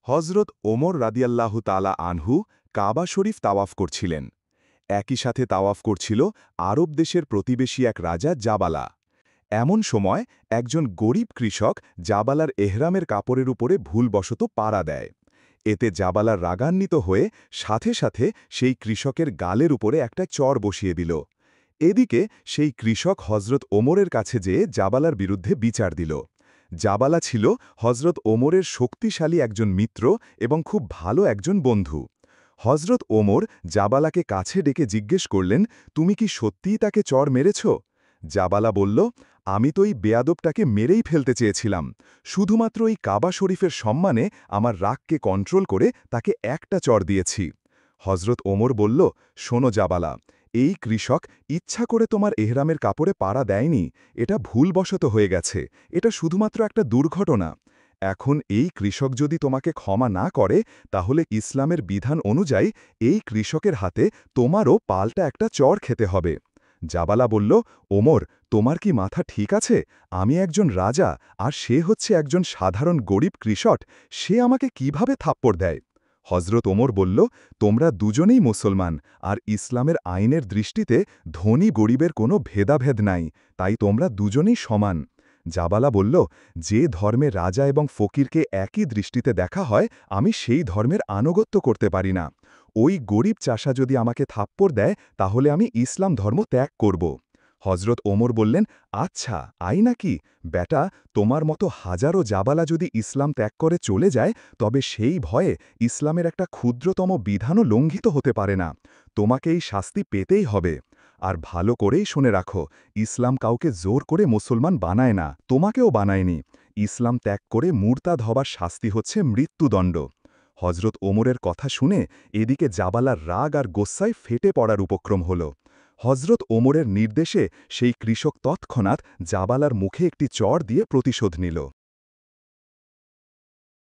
হজরত ওমর রাদিয়াল্লাহু তাআলা আনহু কাবা শরীফ তাওয়াফ করছিলেন। একই সাথে তাওয়াফ করছিল আরব দেশের প্রতিবেশী এক রাজা জাবালা। এমন সময় একজন গরিব কৃষক জাবালার এহরামের কাপড়ের উপরে ভুলবশত পাড়া দেয়। এতে জাবালার রাগান্বিত হয়ে সাথে সাথে সেই কৃষকের গালের উপরে একটা চর বসিয়ে দিল। এদিকে সেই কৃষক হজরত ওমরের কাছে যেয়ে জাবালার বিরুদ্ধে বিচার দিল। জাবালা ছিল হজরত ওমরের শক্তিশালী একজন মিত্র এবং খুব ভালো একজন বন্ধু। হজরত ওমর জাবালাকে কাছে ডেকে জিজ্ঞেস করলেন, তুমি কি সত্যিই তাকে চর মেরেছ? জাবালা বলল, আমি তো এই বেয়াদবটাকে মেরেই ফেলতে চেয়েছিলাম। শুধুমাত্র এই কাবা শরীফের সম্মানে আমার রাগকে কন্ট্রোল করে তাকে একটা চর দিয়েছি। হজরত ওমর বলল, শোনো জাবালা, এই কৃষক ইচ্ছা করে তোমার এহরামের কাপড়ে পাড়া দেয়নি। এটা ভুলবশত হয়ে গেছে। এটা শুধুমাত্র একটা দুর্ঘটনা। এখন এই কৃষক যদি তোমাকে ক্ষমা না করে, তাহলে ইসলামের বিধান অনুযায়ী এই কৃষকের হাতে তোমারও পাল্টা একটা চর খেতে হবে। জাবালা বলল, ওমর, তোমার কি মাথা ঠিক আছে? আমি একজন রাজা, আর সে হচ্ছে একজন সাধারণ গরিব কৃষক। সে আমাকে কিভাবে থাপ্পড় দেয়? হজরত ওমর বলল, তোমরা দুজনেই মুসলমান, আর ইসলামের আইনের দৃষ্টিতে ধনী গরিবের কোনো ভেদাভেদ নাই, তাই তোমরা দুজনেই সমান। জাবালা বলল, যে ধর্মে রাজা এবং ফকিরকে একই দৃষ্টিতে দেখা হয়, আমি সেই ধর্মের আনুগত্য করতে পারি না। ওই গরিব চাষা যদি আমাকে থাপ্পড় দেয়, তাহলে আমি ইসলাম ধর্ম ত্যাগ করব। হজরত ওমর বললেন, আচ্ছা, আই নাকি? বেটা, তোমার মতো হাজারো জাবালা যদি ইসলাম ত্যাগ করে চলে যায়, তবে সেই ভয়ে ইসলামের একটা ক্ষুদ্রতম বিধানও লঙ্ঘিত হতে পারে না। তোমাকে এই শাস্তি পেতেই হবে। আর ভালো করেই শুনে রাখো, ইসলাম কাউকে জোর করে মুসলমান বানায় না, তোমাকেও বানায়নি। ইসলাম ত্যাগ করে মুরতাদ হবার শাস্তি হচ্ছে মৃত্যুদণ্ড। হজরত ওমরের কথা শুনে এদিকে জাবালার রাগ আর গোস্সায় ফেটে পড়ার উপক্রম হল। হজরত ওমরের নির্দেশে সেই কৃষক তৎক্ষণাৎ জাবালার মুখে একটি চড় দিয়ে প্রতিশোধ নিল।